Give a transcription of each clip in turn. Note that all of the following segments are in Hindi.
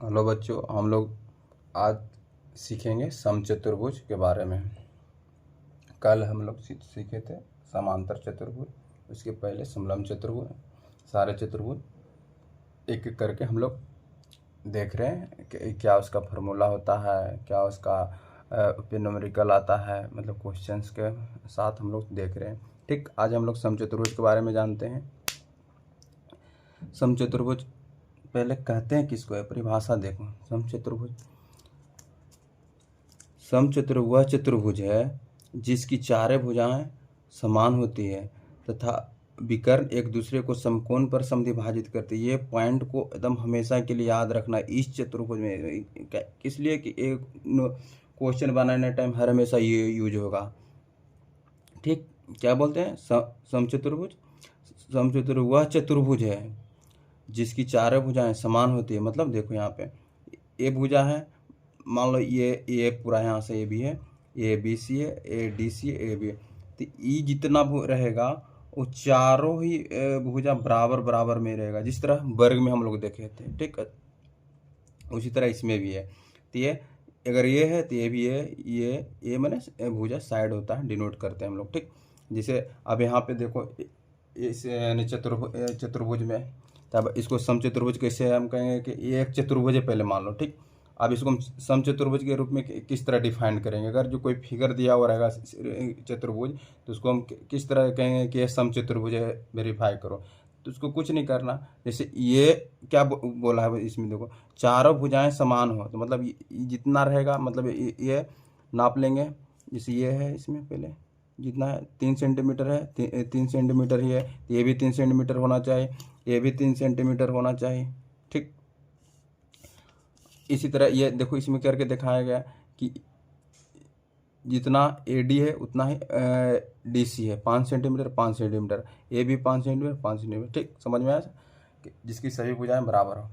हेलो बच्चों, हम लोग आज सीखेंगे समचतुर्भुज के बारे में। कल हम लोग सीखे थे समांतर चतुर्भुज, उसके पहले समलंब चतुर्भुज, सारे चतुर्भुज एक एक करके हम लोग देख रहे हैं कि क्या उसका फार्मूला होता है, क्या उसका न्यूमेरिकल आता है, मतलब क्वेश्चंस के साथ हम लोग देख रहे हैं। ठीक, आज हम लोग समचतुर्भुज के बारे में जानते हैं। समचतुर्भुज पहले कहते हैं किसको है, परिभाषा देखो। समचतुर्भुज वह चतुर्भुज है जिसकी चारें भुजाएं समान होती है तथा विकर्ण एक दूसरे को समकोण पर समद्विभाजित करते हैं। ये पॉइंट को एकदम हमेशा के लिए याद रखना इस चतुर्भुज में, इसलिए कि एक क्वेश्चन बनाने टाइम हर हमेशा ये यूज होगा। ठीक, क्या बोलते हैं समचतुर्भुज? समचतुर्भुज वह चतुर्भुज है जिसकी चारों भुजाएं समान होती है। मतलब देखो यहाँ पे ए भुजा है, मान लो ये पूरा यहाँ से ये भी है, ए बी सी है, ए डी सी है, ए बी है, तो ई जितना रहेगा वो चारों ही भुजा बराबर बराबर में रहेगा, जिस तरह वर्ग में हम लोग देखे थे। ठीक, उसी तरह इसमें भी है। तो ये अगर ये है तो ये भी है, ये मैंने भुजा साइड होता है, डिनोट करते हैं हम लोग। ठीक, जैसे अब यहाँ पे देखो इस चतुर्भुज में, तब इसको समचतुर्भुज कैसे हम कहेंगे कि ये एक चतुर्भुज है पहले मान लो। ठीक, अब इसको हम समचतुर्भुज के रूप में किस तरह डिफाइन करेंगे? अगर जो कोई फिगर दिया हुआ रहेगा चतुर्भुज, तो उसको हम किस तरह कहेंगे कि ये समचतुर्भुज है, वेरीफाई करो। तो उसको कुछ नहीं करना, जैसे ये क्या बोला है इसमें, देखो चारों भुजाएं समान हो, तो मतलब जितना रहेगा, मतलब ये नाप लेंगे। जैसे ये है, इसमें पहले जितना है 3 सेंटीमीटर है, 3 सेंटीमीटर ही है, ये भी 3 सेंटीमीटर होना चाहिए, ये भी 3 सेंटीमीटर होना चाहिए। ठीक, इसी तरह ये देखो इसमें करके दिखाया गया कि जितना ए डी है उतना ही डी सी है, 5 सेंटीमीटर 5 सेंटीमीटर, ए भी 5 सेंटीमीटर 5 सेंटीमीटर। ठीक, समझ में आया, जिसकी सभी भुजाएं बराबर हो।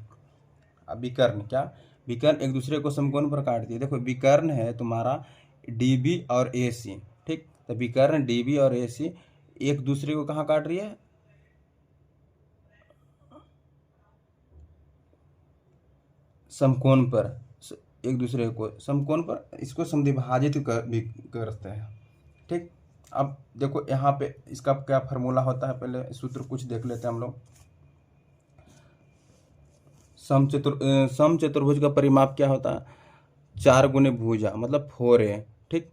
अब विकर्ण क्या? विकर्ण एक दूसरे को समकोण पर काटती है। देखो विकर्ण है तुम्हारा डी बी और ए सी। ठीक, तो विकर्ण डी बी और ए सी एक दूसरे को कहाँ काट रही है? समकोण पर, एक दूसरे को समकोण पर इसको समद्विभाजित भी करते हैं। ठीक, अब देखो यहाँ पे इसका क्या फार्मूला होता है, पहले सूत्र कुछ देख लेते हैं हम लोग। समचतुर्भुज का परिमाप क्या होता है? 4 गुने भुजा, मतलब 4 है। ठीक,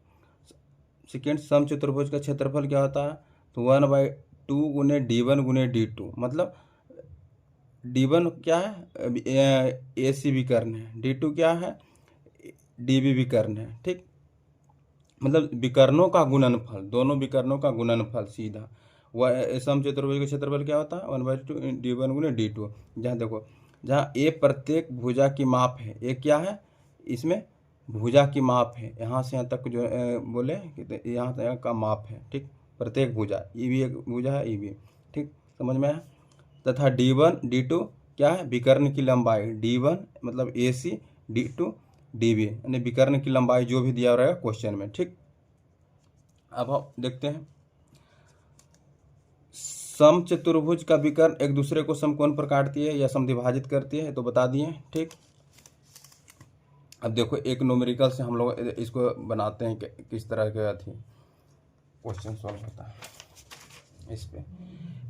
सेकेंड समचतुर्भुज का क्षेत्रफल क्या होता है? तो 1/2 गुने D1 गुने D2, मतलब D1 क्या है? ए सी विकर्ण है। D2 क्या है? डी बी विकर्ण है। ठीक, मतलब विकर्णों का गुणनफल, दोनों विकर्णों का गुणनफल सीधा। वह समचतुर्भुज का क्षेत्रफल क्या होता है? 1/2 D1 गुने D2। जहाँ देखो, जहाँ ए प्रत्येक भुजा की माप है, ए क्या है इसमें? भुजा की माप है, यहाँ से यहाँ तक जो बोले कि यहाँ तक का माप है। ठीक, प्रत्येक भुजा, ये भी एक भुजा है, ये भी। ठीक, समझ में आया? तथा D1 D2 क्या है? विकर्ण की लंबाई। D1 मतलब ए सी, D2 डी बी, यानी विकर्ण की लंबाई जो भी दिया रहेगा क्वेश्चन में। ठीक, अब हम देखते हैं समचतुर्भुज का विकर्ण एक दूसरे को समकोण पर काटती है या समद्विभाजित करती है, तो बता दिए। ठीक, अब देखो एक न्यूमेरिकल से हम लोग इसको बनाते हैं कि किस तरह का थी क्वेश्चन सॉल्व होता है। इस पे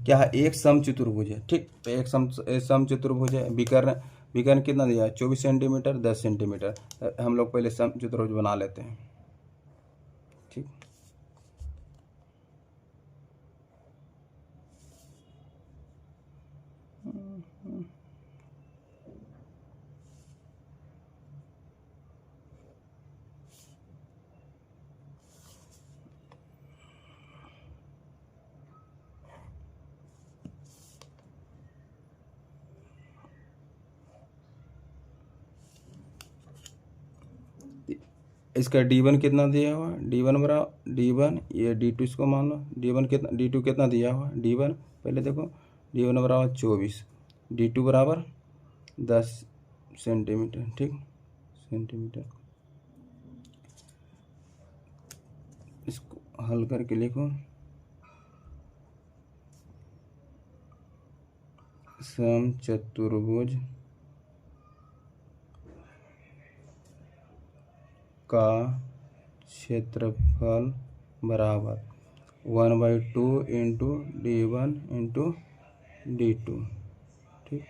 क्या है? एक समचतुर्भुज है। ठीक, तो एक समचतुर्भुज है, विकर्ण विकर्ण कितना दिया है? 24 सेंटीमीटर 10 सेंटीमीटर। हम लोग पहले समचतुर्भुज बना लेते हैं। ठीक, इसका D1 कितना दिया हुआ है? D1 बराबर D1, ये D2 इसको मान लो। D1 कितना, D2 कितना दिया हुआ है? D1 पहले देखो, D1 बराबर 24, D2 बराबर 10 सेंटीमीटर। ठीक, सेंटीमीटर। इसको हल करके लिखो, समचतुर्भुज का क्षेत्रफल बराबर 1/2 इंटू D1 इंटू D2। ठीक,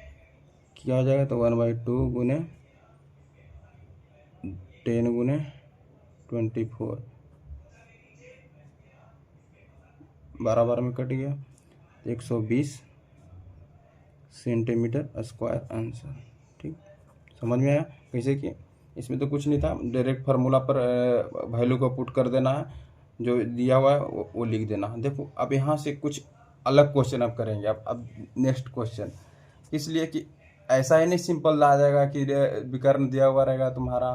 क्या हो जाएगा? तो 1/2 गुने 10 गुने 24, 12 में कट गया, 120 सेंटीमीटर स्क्वायर आंसर। ठीक, समझ में आया कैसे कि इसमें तो कुछ नहीं था, डायरेक्ट फार्मूला पर वैल्यू को पुट कर देना है, जो दिया हुआ है वो लिख देना है। देखो अब यहाँ से कुछ अलग क्वेश्चन अब करेंगे। अब नेक्स्ट क्वेश्चन, इसलिए कि ऐसा ही नहीं सिंपल आ जाएगा कि विकर्ण दिया हुआ रहेगा तुम्हारा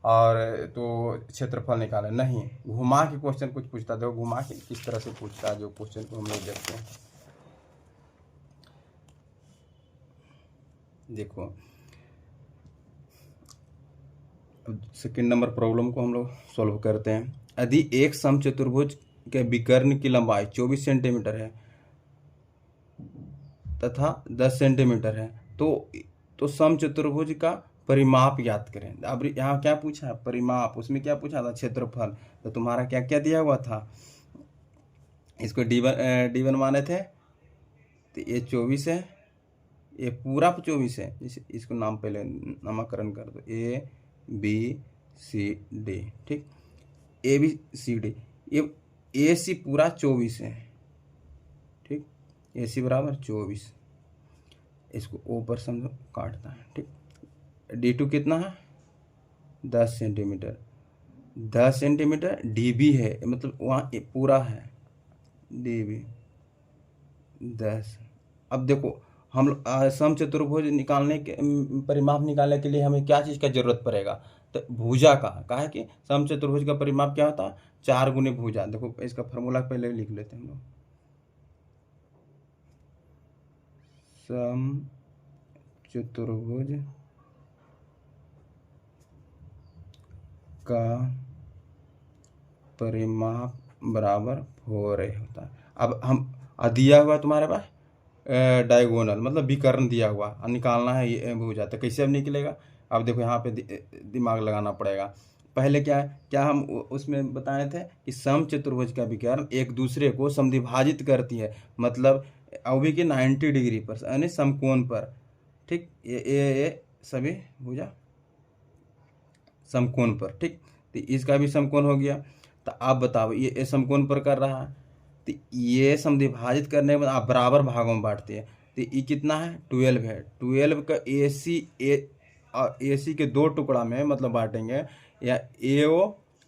और तो क्षेत्रफल निकाले, नहीं, घुमा के क्वेश्चन कुछ पूछता है। देखो घुमा के किस तरह से पूछता है जो क्वेश्चन को हम लोग देखते हैं। देखो सेकंड नंबर प्रॉब्लम को हम लोग सॉल्व करते हैं। यदि एक समचतुर्भुज के विकर्ण की लंबाई 24 सेंटीमीटर है तथा 10 सेंटीमीटर है, तो समचतुर्भुज का परिमाप ज्ञात करें। अब यहाँ क्या पूछा है? परिमाप। उसमें क्या पूछा था? क्षेत्रफल। तो तुम्हारा क्या क्या दिया हुआ था? इसको D1 माने थे, तो ये 24 है, ये पूरा 24 है। इसको नाम पहले नामकरण कर दो, ABCD। ठीक, ABCD, ये AC पूरा 24 है। ठीक, AC बराबर 24, इसको O पर समझो काटता है। ठीक, D2 कितना है? 10 सेंटीमीटर। 10 सेंटीमीटर DB है, मतलब वहाँ पूरा है DB 10। अब देखो हम समचतुर्भुज निकालने के परिमाप निकालने के लिए हमें क्या चीज़ का जरूरत पड़ेगा? तो भुजा का। कहा है कि समचतुर्भुज का परिमाप क्या होता है? 4 गुने भुजा। देखो इसका फॉर्मूला पहले लिख लेते हैं हम लोग। समचतुर्भुज का परिमाप बराबर 4 होता है। अब हम दिया हुआ तुम्हारे पास डायगोनल, मतलब विकर्ण दिया हुआ, निकालना है ये भुजा। तो कैसे अब निकलेगा? अब देखो यहाँ पे दिमाग लगाना पड़ेगा। पहले क्या हम उसमें बताए थे कि समचतुर्भुज का विकर्ण एक दूसरे को समद्विभाजित करती है, मतलब वो भी कि 90 डिग्री पर, यानी समकोण पर। ठीक, ये सभी भुजा समकोण पर। ठीक, तो इसका भी समकोण हो गया। तो आप बताओ, ये समकोण पर कर रहा है, तो ये समद्विभाजित करने के बाद आप बराबर भागों में बांटते हैं। तो ये कितना है? 12 है। 12 का AC के 2 टुकड़ा में मतलब बांटेंगे, या AO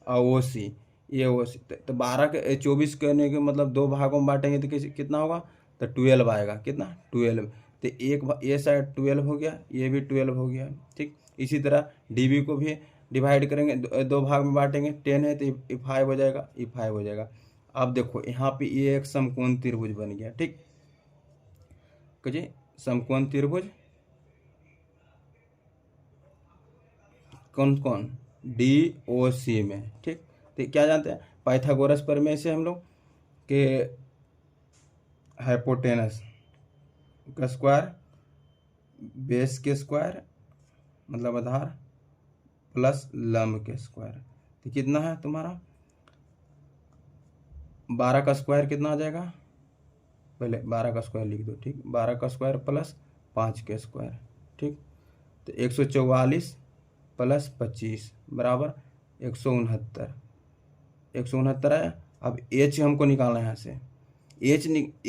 और OC, AOC। तो 12 के 24 करने के मतलब 2 भागों में बांटेंगे तो कितना होगा? तो 12 आएगा। कितना? 12। तो ये साइड 12 हो गया, ये भी 12 हो गया। ठीक, इसी तरह DB को भी डिवाइड करेंगे, 2 भाग में बांटेंगे, 10 है तो ये 5 हो जाएगा, ये 5 हो जाएगा। अब देखो यहाँ पे ये एक समकोण त्रिभुज बन गया। ठीक, जी, समकोण त्रिभुज कौन कौन? DOC में। ठीक, तो क्या जानते हैं? पाइथागोरस प्रमेय से हम लोग के हाइपोटेनस का स्क्वायर बेस के स्क्वायर, मतलब आधार, प्लस लंब के स्क्वायर। तो कितना है तुम्हारा? 12 का स्क्वायर कितना आ जाएगा? पहले 12 का स्क्वायर लिख दो। ठीक, 12 का स्क्वायर प्लस 5 के स्क्वायर। ठीक, तो 144 प्लस 25 बराबर 169। 169 आया। अब H हमको निकालना है यहाँ से।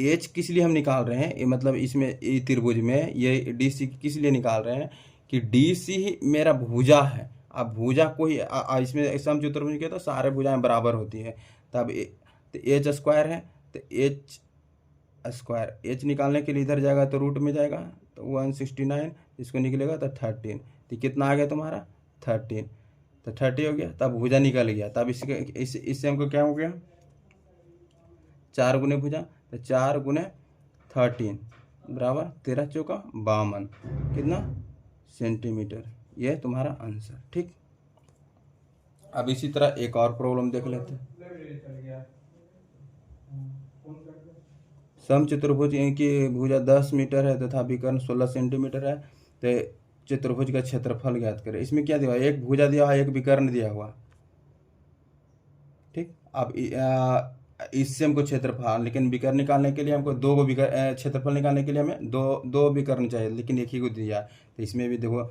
H किस लिए हम निकाल रहे हैं? ये मतलब इसमें त्रिभुज में ये DC किस लिए निकाल रहे हैं कि DC ही मेरा भुजा है। अब भुजा को ही इसमें समचतुर्भुज के तो सारे भुजाएं बराबर होती है। तब तो H स्क्वायर है, तो H स्क्वायर, H निकालने के लिए इधर जाएगा तो रूट में जाएगा, तो 169, इसको निकलेगा तो 13। तो कितना आ गया तुम्हारा? 13। तो 30 हो गया। तब भुजा निकल गया। तब इससे हमको क्या हो गया? 4 गुने भुजा, तो 4 गुने 13 बराबर 13 चौका 52। कितना? सेंटीमीटर। ये तुम्हारा आंसर। ठीक, अब इसी तरह एक और प्रॉब्लम देख लेते हैं। समचतुर्भुज की भुजा 10 मीटर है तथा विकर्ण 16 सेंटीमीटर है, तो चतुर्भुज का क्षेत्रफल ज्ञात करें। इसमें क्या दिया हुआ? एक भुजा दिया हुआ, एक विकर्ण दिया हुआ। अब इससे हमको क्षेत्रफल, लेकिन विकर्ण निकालने के लिए हमको दो को विकर्ण, क्षेत्रफल निकालने के लिए हमें दो दो विकर्ण चाहिए, लेकिन एक ही को दिया। तो इसमें भी देखो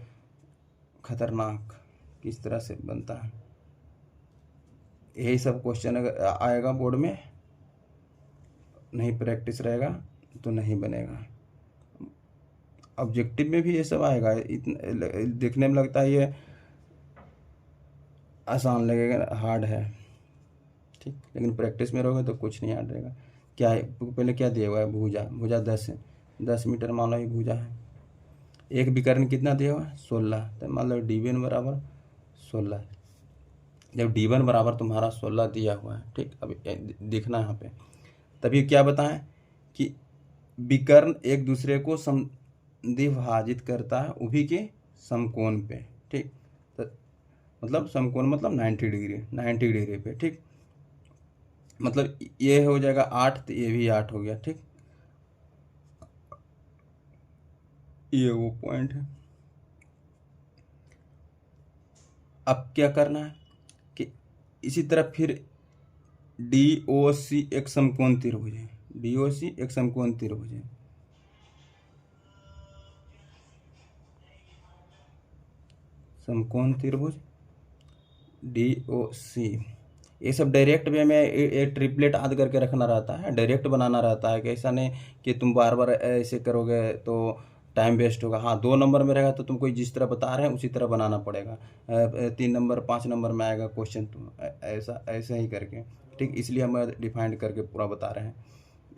खतरनाक किस तरह से बनता है। यही सब क्वेश्चन अगर आएगा बोर्ड में, नहीं प्रैक्टिस रहेगा तो नहीं बनेगा। ऑब्जेक्टिव में भी ये सब आएगा। देखने में लगता है ये आसान लगेगा, हार्ड है, ठीक, लेकिन प्रैक्टिस में रहोगे तो कुछ नहीं याद रहेगा। क्या है पहले, क्या दिया हुआ है, भुजा। भुजा 10 है, 10 मीटर मान लो ये भुजा है। एक विकर्ण कितना दिया हुआ है, 16। तो मान लो d1 बराबर 16। जब d1 बराबर तुम्हारा 16 दिया हुआ है, ठीक, अब देखना यहाँ पे, तभी क्या बताएं कि विकर्ण एक दूसरे को समद्विभाजित करता है, वो भी के समकोण पे, ठीक। तो मतलब समकोण मतलब 90 डिग्री, 90 डिग्री पे, ठीक। मतलब ये हो जाएगा 8, तो ये भी 8 हो गया, ठीक। ये वो पॉइंट है। अब क्या करना है कि इसी तरह फिर DOC एक समकोण त्रिभुज है, DOC एक समकोण त्रिभुज है। समकोण त्रिभुज DOC, ये सब डायरेक्ट वे में एक ट्रिपलेट आद करके रखना रहता है, डायरेक्ट बनाना रहता है, कि ऐसा नहीं कि तुम बार बार ऐसे करोगे तो टाइम वेस्ट होगा। हाँ, 2 नंबर में रहेगा तो तुमको जिस तरह बता रहे हैं उसी तरह बनाना पड़ेगा। 3 नंबर 5 नंबर में आएगा क्वेश्चन, तुम ऐसा ऐसे ही करके, ठीक। इसलिए हम डिफाइंड करके पूरा बता रहे हैं।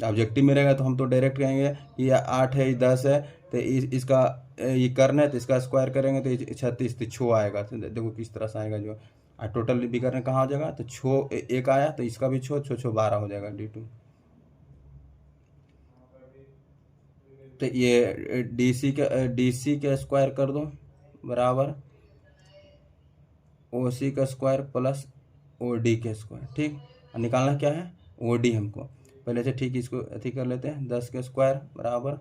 ऑब्जेक्टिव में रहेगा तो हम तो डायरेक्ट कहेंगे कि ये 8 है, ये 10 है, तो इसका ये कर्ण है तो इसका स्क्वायर करेंगे तो 36, तो 6 आएगा। तो देखो किस तरह से आएगा जो टोटल विकर्ण कहाँ हो जाएगा, तो 6 एक आया तो इसका भी 6 6 6 12 हो जाएगा D2। तो ये DC का स्क्वायर कर दो बराबर OC का स्क्वायर प्लस OD का स्क्वायर, ठीक। और निकालना क्या है, OD हमको पहले से, ठीक। इसको अथी कर लेते हैं, 10 के स्क्वायर बराबर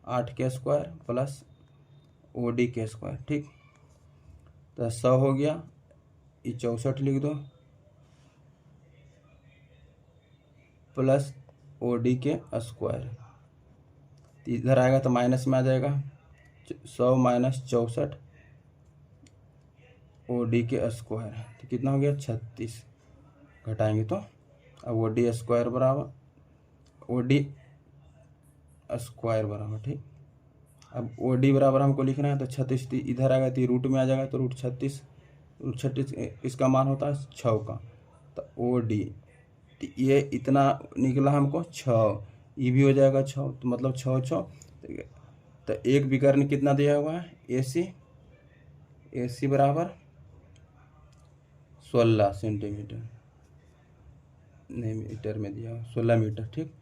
8 के स्क्वायर प्लस OD के स्क्वायर, ठीक। तो 100 हो गया, ये 64 लिख दो प्लस OD के स्क्वायर, इधर आएगा तो माइनस में आ जाएगा, 100 माइनस 64 OD के स्क्वायर, तो कितना हो गया 36, घटाएंगे तो अब OD स्क्वायर बराबर OD स्क्वायर बराबर, ठीक। अब OD बराबर हमको लिखना है तो 36, इधर आएगा तो रूट में आ जाएगा, तो रूट 36 इसका मान होता है 6 का। तो OD ये इतना निकला हमको 6, ये भी हो जाएगा 6, तो मतलब 6 6। तो एक विकर्ण कितना दिया हुआ है, AC बराबर 16 सेंटीमीटर, नहीं मीटर में दिया हुआ 16 मीटर, ठीक।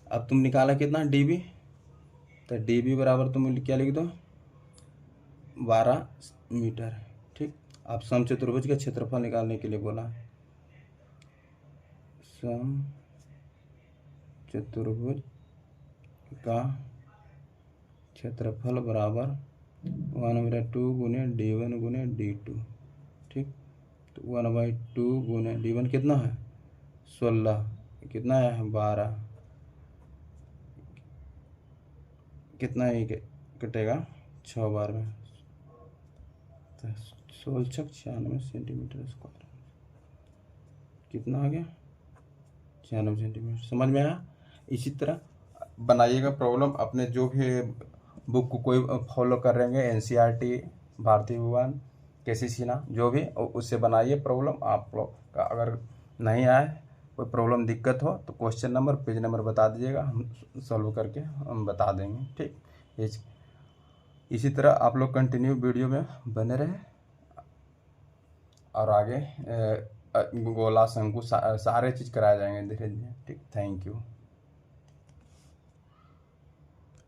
अब तुम निकाला कितना DB, तो DB बराबर तुम क्या लिख दो 12 मीटर, ठीक। अब समचतुर्भुज का क्षेत्रफल निकालने के लिए बोला, समचतुर्भुज का क्षेत्रफल बराबर 1/2 गुने D1 गुने D2, ठीक। तो 1/2 गुने D1 कितना है 16, कितना है 12, कितना ही कटेगा 6 बार में, तो 16 96 सेंटीमीटर स्क्वायर, कितना आ गया 96 सेंटीमीटर। समझ में आया। इसी तरह बनाइएगा प्रॉब्लम, अपने जो भी बुक को कोई फॉलो कर रहे हैं, NCERT, भारतीय भवन, KC सिन्हा, जो भी उससे बनाइए प्रॉब्लम। आप लोग का अगर नहीं आए, कोई प्रॉब्लम दिक्कत हो तो क्वेश्चन नंबर पेज नंबर बता दीजिएगा, हम सॉल्व करके हम बता देंगे, ठीक। इसी तरह आप लोग कंटिन्यू वीडियो में बने रहें और आगे गोला शंकु सारे चीज़ कराए जाएंगे धीरे धीरे, ठीक। Thank you.